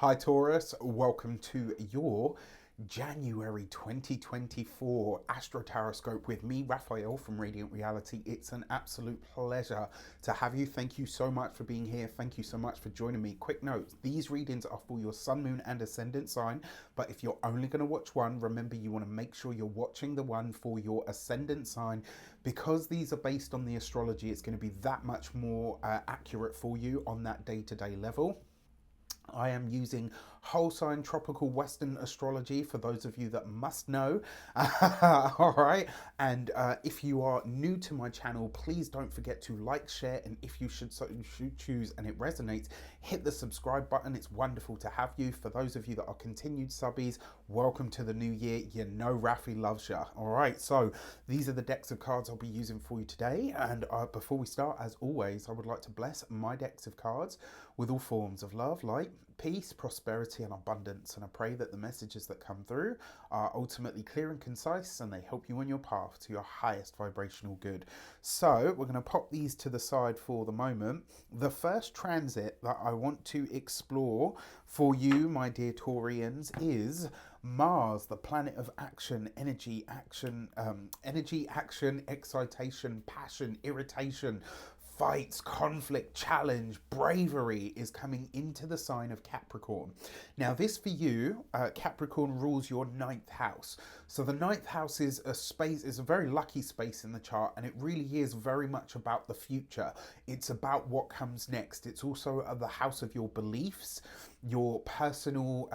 Hi Taurus, welcome to your January 2024 Astro-Tarotscope with me, Raphael from Reydiant Reality. It's an absolute pleasure to have you. Thank you so much for being here. Thank you so much for joining me. Quick note, these readings are for your sun, moon and ascendant sign, but if you're only going to watch one, remember you want to make sure you're watching the one for your ascendant sign. Because these are based on the astrology, it's going to be that much more accurate for you on that day-to-day level. I am using whole sign tropical Western astrology for those of you that must know. All right. And if you are new to my channel, please don't forget to like, share, and if you should choose and it resonates, hit the subscribe button. It's wonderful to have you. For those of you that are continued subbies, welcome to the new year. You know Rafi loves you. All right. So these are the decks of cards I'll be using for you today. And before we start, as always, I would like to bless my decks of cards with all forms of love, light, peace, prosperity, and abundance. And I pray that the messages that come through are ultimately clear and concise and they help you on your path to your highest vibrational good. So we're going to pop these to the side for the moment. The first transit that I want to explore for you, my dear Taurians, is Mars, the planet of action, energy, action, excitation, passion, irritation, fights, conflict, challenge, bravery is coming into the sign of Capricorn. Now this for you, Capricorn rules your ninth house. So the ninth house is a space, is a very lucky space in the chart, and it really is very much about the future. It's about what comes next. It's also the house of your beliefs, your personal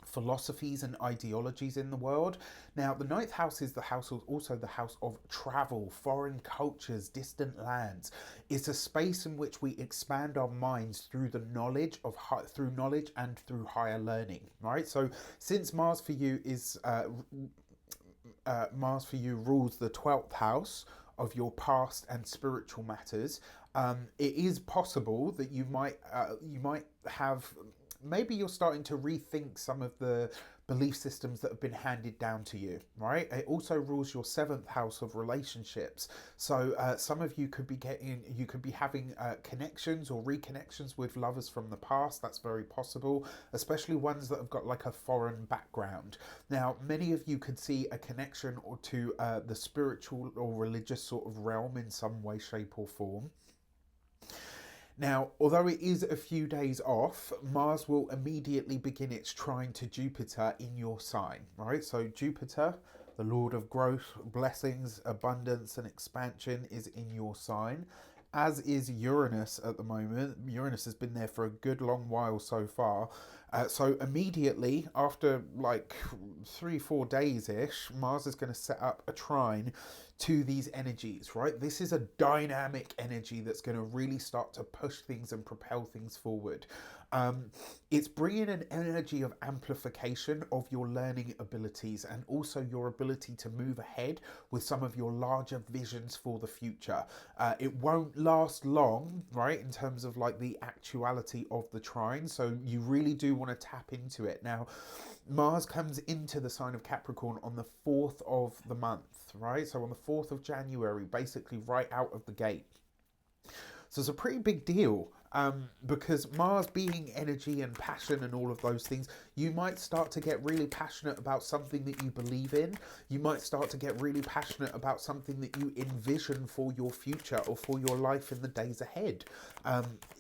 philosophies and ideologies in the world. Now, the ninth house is the house, also the house of travel, foreign cultures, distant lands. It's a space in which we expand our minds through the knowledge of through knowledge and through higher learning. Right. So, since Mars for you is Mars for you rules the 12th house of your past and spiritual matters, it is possible that you might have, maybe you're starting to rethink some of the belief systems that have been handed down to you, right? It also rules your 7th house of relationships. So some of you could be having connections or reconnections with lovers from the past. That's very possible, especially ones that have got like a foreign background. Now, many of you could see a connection or to the spiritual or religious sort of realm in some way, shape or form. Now, although it is a few days off, Mars will immediately begin its trine to Jupiter in your sign, right? So Jupiter, the Lord of growth, blessings, abundance, and expansion, is in your sign, as is Uranus at the moment. Uranus has been there for a good long while so far. So immediately after like 3-4 days-ish, Mars is going to set up a trine to these energies, right? This is a dynamic energy that's going to really start to push things and propel things forward. It's bringing an energy of amplification of your learning abilities and also your ability to move ahead with some of your larger visions for the future. It won't last long, right, in terms of like the actuality of the trine. So you really do want to tap into it. Now, Mars comes into the sign of Capricorn on the 4th of the month, right? So on the 4th of January, basically right out of the gate. So it's a pretty big deal, because Mars being energy and passion and all of those things, you might start to get really passionate about something that you believe in. You might start to get really passionate about something that you envision for your future or for your life in the days ahead.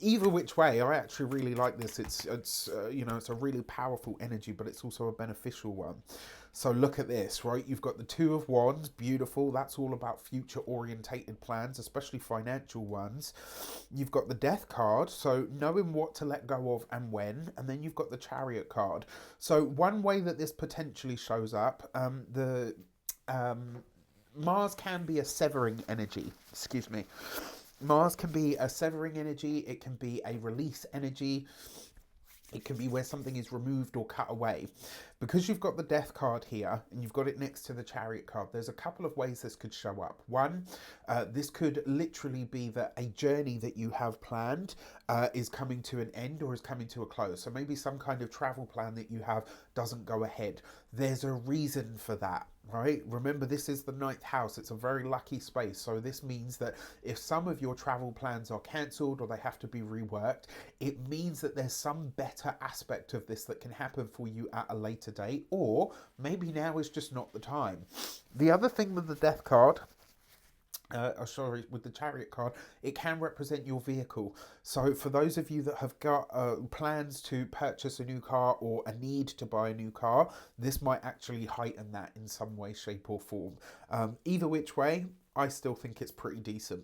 Either which way, I actually really like this. It's it's a really powerful energy, but it's also a beneficial one. So look at this, right? You've got the Two of Wands, beautiful. That's all about future orientated plans, especially financial ones. You've got the Death card, so knowing what to let go of and when. And then you've got the Chariot card. So one way that this potentially shows up, Mars can be a severing energy. Excuse me. Mars can be a severing energy. It can be a release energy. It can be where something is removed or cut away. Because you've got the Death card here and you've got it next to the Chariot card, there's a couple of ways this could show up. One, this could literally be that a journey that you have planned is coming to an end or is coming to a close. So maybe some kind of travel plan that you have doesn't go ahead. There's a reason for that. right? Remember, this is the ninth house. It's a very lucky space. So this means that if some of your travel plans are cancelled or they have to be reworked, it means that there's some better aspect of this that can happen for you at a later date, or maybe now is just not the time. The other thing with the death card, sorry, with the chariot card, it can represent your vehicle. So for those of you that have got plans to purchase a new car or a need to buy a new car, this might actually heighten that in some way, shape or form. Either which way, I still think it's pretty decent.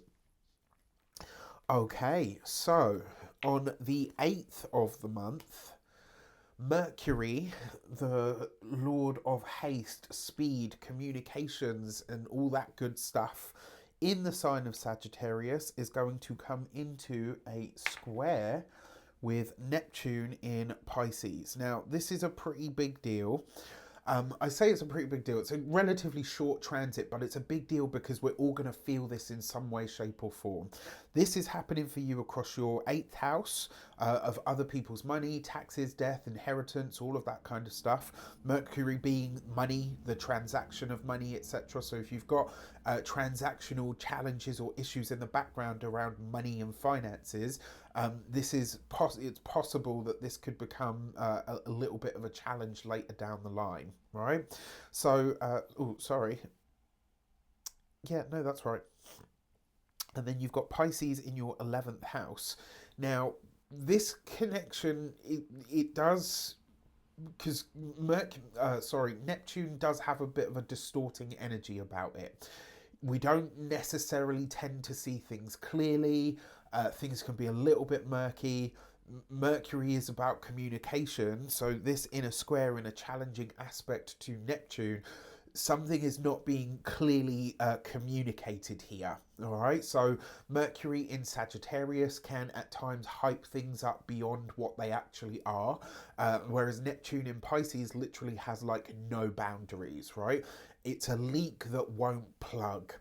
Okay, so on the 8th of the month, Mercury, the lord of haste, speed, communications, and all that good stuff, in the sign of Sagittarius, is going to come into a square with Neptune in Pisces. Now, this is a pretty big deal. I say it's a pretty big deal. It's a relatively short transit, but it's a big deal because we're all going to feel this in some way, shape, or form. This is happening for you across your 8th house of other people's money, taxes, death, inheritance, all of that kind of stuff. Mercury being money, the transaction of money, etc. So if you've got transactional challenges or issues in the background around money and finances, this is it's possible that this could become a little bit of a challenge later down the line, right? So, oh, sorry. Yeah, no, that's right. And then you've got Pisces in your 11th house. Now, this connection, it does, because Neptune does have a bit of a distorting energy about it. We don't necessarily tend to see things clearly. Things can be a little bit murky. Mercury is about communication, so this inner square in a challenging aspect to Neptune, something is not being clearly communicated here. All right, so Mercury in Sagittarius can at times hype things up beyond what they actually are, whereas Neptune in Pisces literally has like no boundaries, right? It's a leak that won't plug.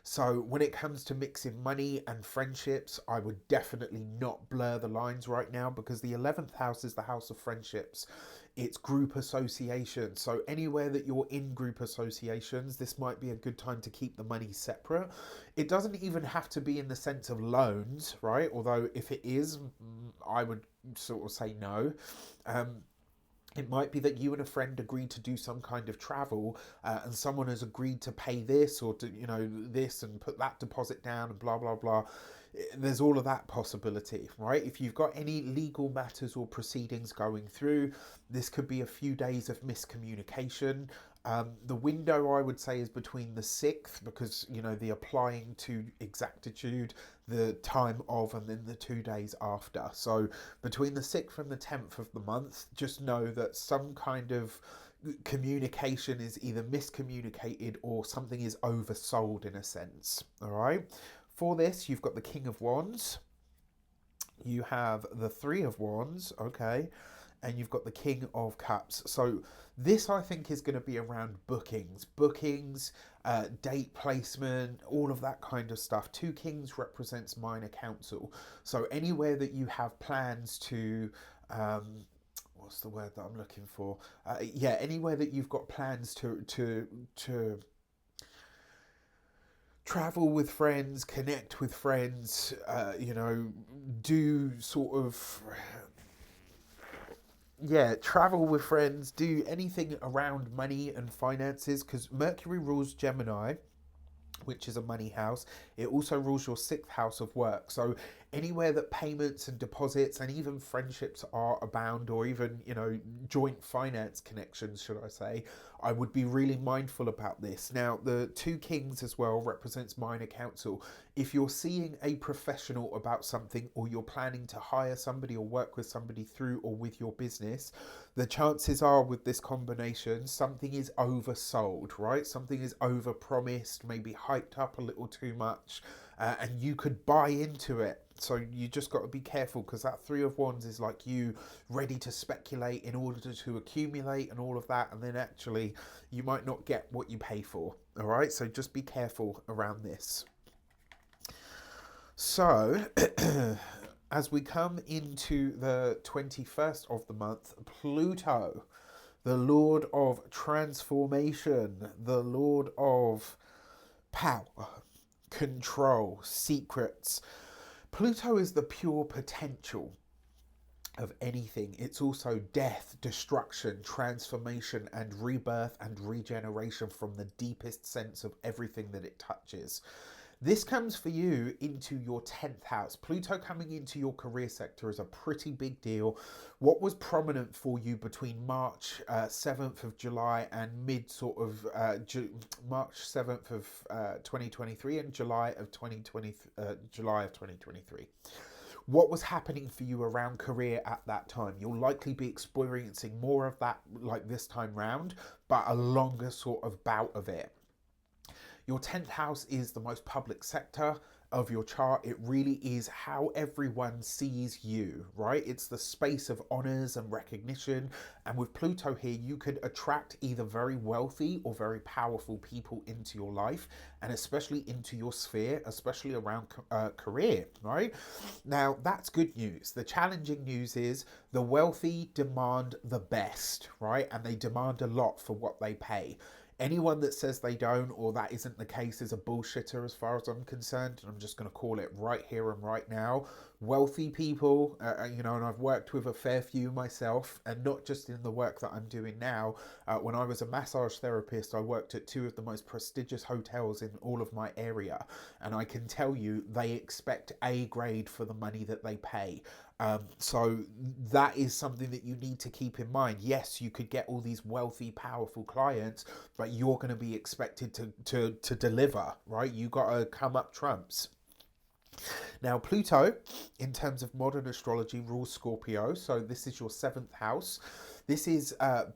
So when it comes to mixing money and friendships, I would definitely not blur the lines right now, because the 11th house is the house of friendships. It's group association. So anywhere that you're in group associations, this might be a good time to keep the money separate. It doesn't even have to be in the sense of loans, right? Although if it is, I would sort of say no. It might be that you and a friend agreed to do some kind of travel, and someone has agreed to pay this or to, this and put that deposit down and blah, blah, blah. There's all of that possibility, right? If you've got any legal matters or proceedings going through, this could be a few days of miscommunication. The window, I would say, is between the 6th, because, the applying to exactitude, the time of, and then the 2 days after. So between the 6th and the 10th of the month, just know that some kind of communication is either miscommunicated or something is oversold in a sense. All right. For this, you've got the King of Wands. You have the Three of Wands. Okay. And you've got the King of Cups. So this, I think, is going to be around bookings, date placement, all of that kind of stuff. Two Kings represents minor council. So anywhere that you have plans to, what's the word that I'm looking for? Anywhere that you've got plans to travel with friends, connect with friends, do sort of, travel with friends, do anything around money and finances, because Mercury rules Gemini, which is a money house. It also rules your 6th house of work. So anywhere that payments and deposits and even friendships are abound, or even, joint finance connections, should I say, I would be really mindful about this. Now, the Two Kings as well represents minor council. If you're seeing a professional about something, or you're planning to hire somebody or work with somebody through or with your business, the chances are with this combination, something is oversold, right? Something is overpromised, maybe hyped up a little too much, and you could buy into it. So you just got to be careful, because that Three of Wands is like you ready to speculate in order to accumulate and all of that, and then actually you might not get what you pay for. All right, so just be careful around this. So as we come into the 21st of the month, Pluto the Lord of transformation, the Lord of power, control, secrets. Pluto is the pure potential of anything. It's also death, destruction, transformation, and rebirth and regeneration from the deepest sense of everything that it touches. This comes for you into your 10th house. Pluto coming into your career sector is a pretty big deal. What was prominent for you between March 7th of July and March 7th of 2023 and July of 2023? What was happening for you around career at that time? You'll likely be experiencing more of that like this time round, but a longer sort of bout of it. Your 10th house is the most public sector of your chart. It really is how everyone sees you, right? It's the space of honors and recognition. And with Pluto here, you could attract either very wealthy or very powerful people into your life, and especially into your sphere, especially around career, right? Now, that's good news. The challenging news is the wealthy demand the best, right? And they demand a lot for what they pay. Anyone that says they don't or that isn't the case is a bullshitter as far as I'm concerned. And I'm just going to call it right here and right now. Wealthy people, and I've worked with a fair few myself, and not just in the work that I'm doing now. When I was a massage therapist, I worked at two of the most prestigious hotels in all of my area. And I can tell you they expect A grade for the money that they pay. So that is something that you need to keep in mind. Yes, you could get all these wealthy, powerful clients, but you're going to be expected to deliver, right? You got to come up trumps. Now, Pluto, in terms of modern astrology, rules Scorpio. So this is your 7th house. This is the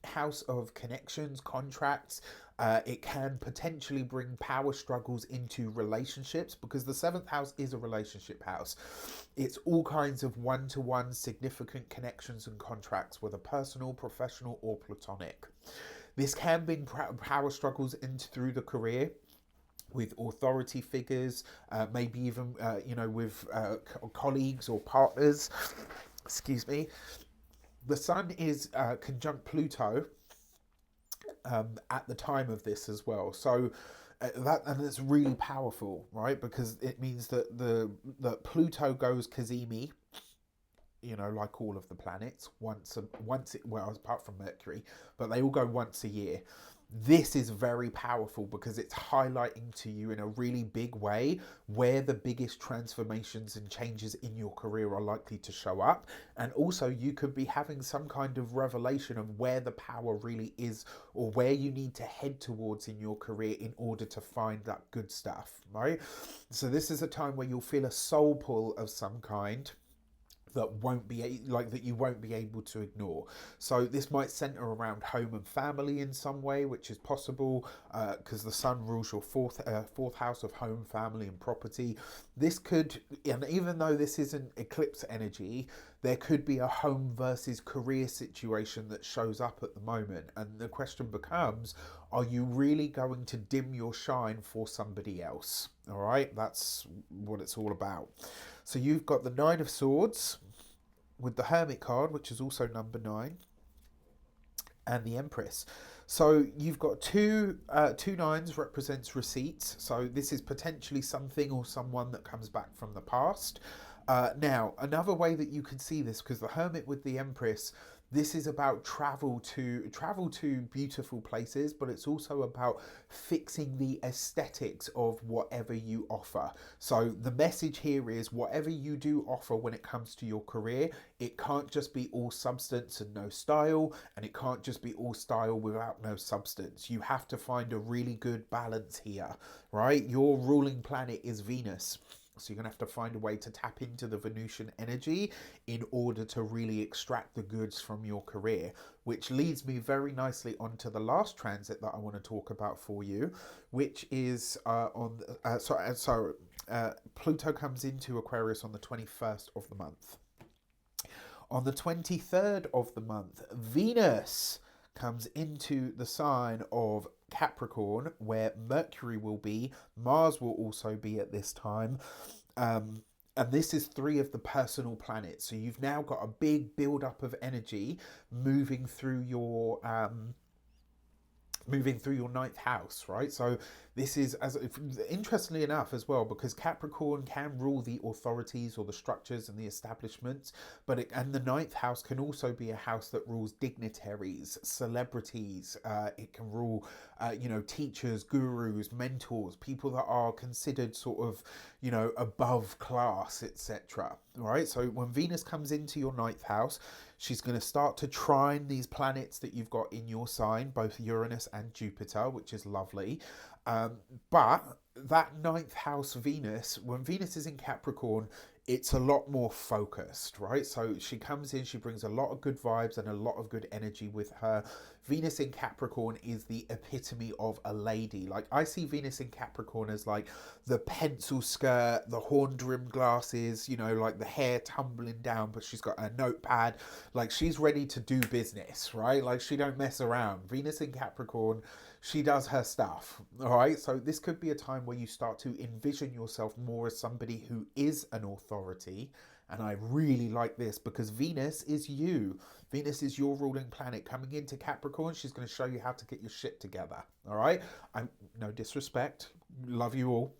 house of connections, contracts. It can potentially bring power struggles into relationships because the 7th house is a relationship house. It's all kinds of one-to-one significant connections and contracts, whether personal, professional, or platonic. This can bring power struggles into through the career with authority figures, maybe even with colleagues or partners. Excuse me. The Sun is conjunct Pluto at the time of this as well, so and it's really powerful, right? Because it means that Pluto goes Kazemi, like all of the planets, apart from Mercury, but they all go once a year. This is very powerful because it's highlighting to you in a really big way where the biggest transformations and changes in your career are likely to show up. And also you could be having some kind of revelation of where the power really is or where you need to head towards in your career in order to find that good stuff, right? So this is a time where you'll feel a soul pull of some kind that you won't be able to ignore. So this might center around home and family in some way, which is possible because the Sun rules your fourth house of home, family, and property. This could, and even though this isn't eclipse energy, there could be a home versus career situation that shows up at the moment. And the question becomes, are you really going to dim your shine for somebody else? All right, that's what it's all about. So you've got the 9 of Swords with the Hermit card, which is also number 9, and the Empress. So you've got two nines represents receipts. So this is potentially something or someone that comes back from the past. Now, another way that you can see this, because the Hermit with the Empress, this is about travel to beautiful places, but it's also about fixing the aesthetics of whatever you offer. So the message here is whatever you do offer when it comes to your career, it can't just be all substance and no style, and it can't just be all style without no substance. You have to find a really good balance here, right? Your ruling planet is Venus. So you're going to have to find a way to tap into the Venusian energy in order to really extract the goods from your career, which leads me very nicely onto the last transit that I want to talk about for you, which is Pluto comes into Aquarius on the 21st of the month. On the 23rd of the month, Venus comes into the sign of Capricorn, where Mercury will be. Mars will also be at this time. And this is 3 of the personal planets. So you've now got a big build-up of energy moving through your ninth house, right? So this is, as interestingly enough as well, because Capricorn can rule the authorities or the structures and the establishments, and the ninth house can also be a house that rules dignitaries, celebrities. It can rule, teachers, gurus, mentors, people that are considered sort of, above class, etc. Right? So when Venus comes into your ninth house, she's going to start to trine these planets that you've got in your sign, both Uranus and Jupiter, which is lovely. But that ninth house Venus, when Venus is in Capricorn, it's a lot more focused, right? So she comes in, she brings a lot of good vibes and a lot of good energy with her. Venus in Capricorn is the epitome of a lady. Like, I see Venus in Capricorn as like the pencil skirt, the horn-rimmed glasses, like the hair tumbling down, but she's got a notepad. Like, she's ready to do business, right? Like, she don't mess around. Venus in Capricorn, she does her stuff, all right? So this could be a time where you start to envision yourself more as somebody who is an authority. And I really like this because Venus is you. Venus is your ruling planet coming into Capricorn. She's going to show you how to get your shit together, all right? No disrespect, love you all.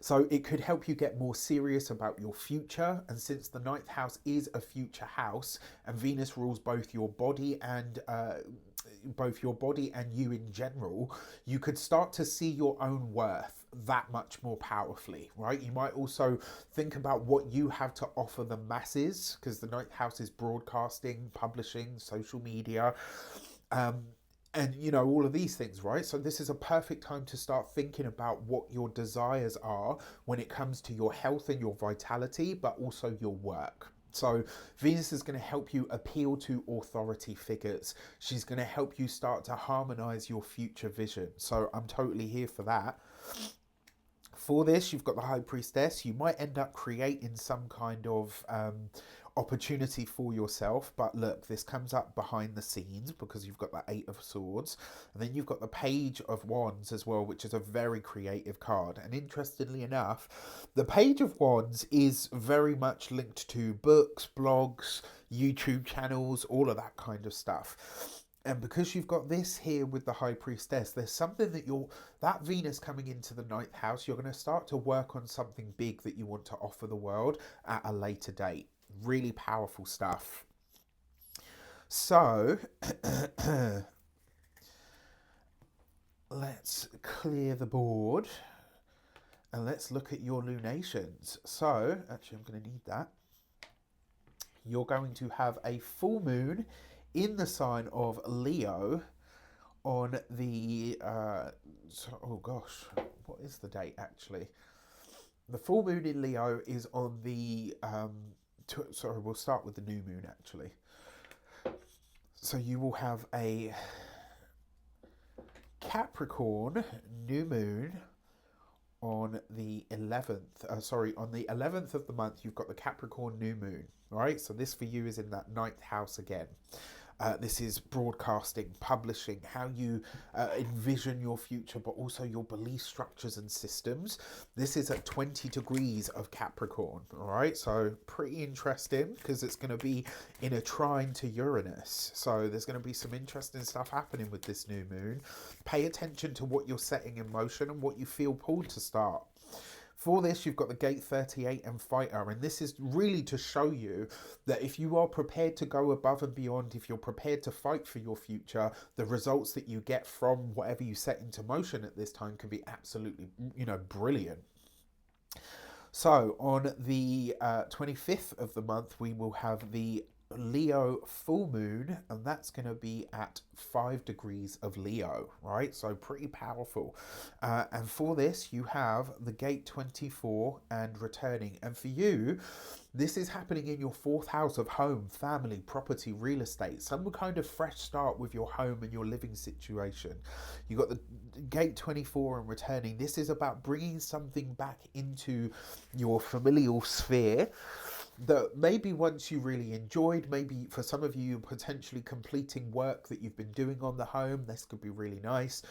So it could help you get more serious about your future. And since the ninth house is a future house and Venus rules both your body and you in general, you could start to see your own worth that much more powerfully, right? You might also think about what you have to offer the masses, because the ninth house is broadcasting, publishing, social media, and all of these things, right? So this is a perfect time to start thinking about what your desires are when it comes to your health and your vitality, but also your work. So Venus is going to help you appeal to authority figures. She's going to help you start to harmonize your future vision. So I'm totally here for that. For this, you've got the High Priestess. You might end up creating some kind of opportunity for yourself, but look, this comes up behind the scenes because you've got the 8 of Swords, and then you've got the Page of Wands as well, which is a very creative card. And interestingly enough, the Page of Wands is very much linked to books, blogs, YouTube channels, all of that kind of stuff. And because you've got this here with the High Priestess, there's something that Venus coming into the ninth house, you're going to start to work on something big that you want to offer the world at a later date. Really powerful stuff. So let's clear the board and let's look at your lunations. So actually, I'm going to need that. You're going to have a full moon in the sign of Leo on the oh gosh, what is the date actually? The full moon in Leo is on the sorry, we'll start with the new moon actually. So you will have a Capricorn new moon on the 11th. On the 11th of the month, you've got the Capricorn new moon. All right, so this for you is in that ninth house again. This is broadcasting, publishing, how you envision your future, but also your belief structures and systems. This is at 20 degrees of Capricorn, all right? So pretty interesting because it's going to be in a trine to Uranus. So there's going to be some interesting stuff happening with this new moon. Pay attention to what you're setting in motion and what you feel pulled to start. For this, you've got the Gate 38 and Fighter, and this is really to show you that if you are prepared to go above and beyond, if you're prepared to fight for your future, the results that you get from whatever you set into motion at this time can be absolutely, brilliant. So on the 25th of the month, we will have the Leo full moon, and that's going to be at 5 degrees of Leo, right? So pretty powerful. And for this, you have the Gate 24 and returning. And for you, this is happening in your 4th house of home, family, property, real estate, some kind of fresh start with your home and your living situation. You got the Gate 24 and returning. This is about bringing something back into your familial sphere. that maybe once you really enjoyed, maybe for some of you potentially completing work that you've been doing on the home. This could be really nice.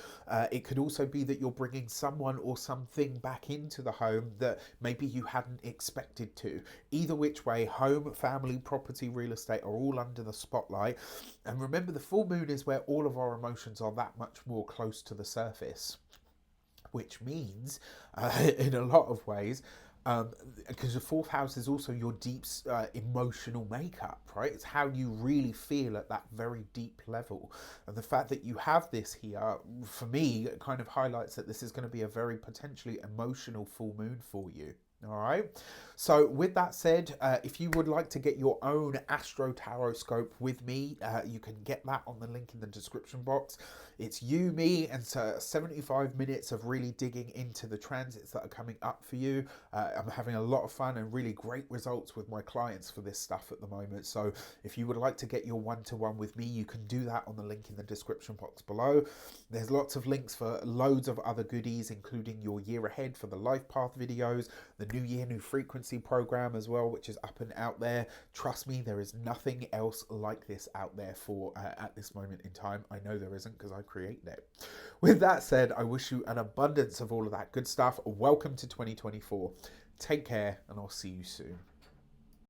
It could also be that you're bringing someone or something back into the home that maybe you hadn't expected to. Either which way, home, family, property, real estate are all under the spotlight. And remember, the full moon is where all of our emotions are that much more close to the surface, which means in a lot of ways, because the fourth house is also your deep emotional makeup, right? It's how you really feel at that very deep level. And the fact that you have this here, for me, it kind of highlights that this is going to be a very potentially emotional full moon for you. All right. So with that said, if you would like to get your own Astro Tarotscope with me, you can get that on the link in the description box. It's you, me, and 75 minutes of really digging into the transits that are coming up for you. I'm having a lot of fun and really great results with my clients for this stuff at the moment. So if you would like to get your one-to-one with me, you can do that on the link in the description box below. There's lots of links for loads of other goodies, including your year ahead for the life path videos, the New Year, New Frequency program as well, which is up and out there. Trust me, there is nothing else like this out there for at this moment in time. I know there isn't because I created it. With that said, I wish you an abundance of all of that good stuff. Welcome to 2024. Take care, and I'll see you soon.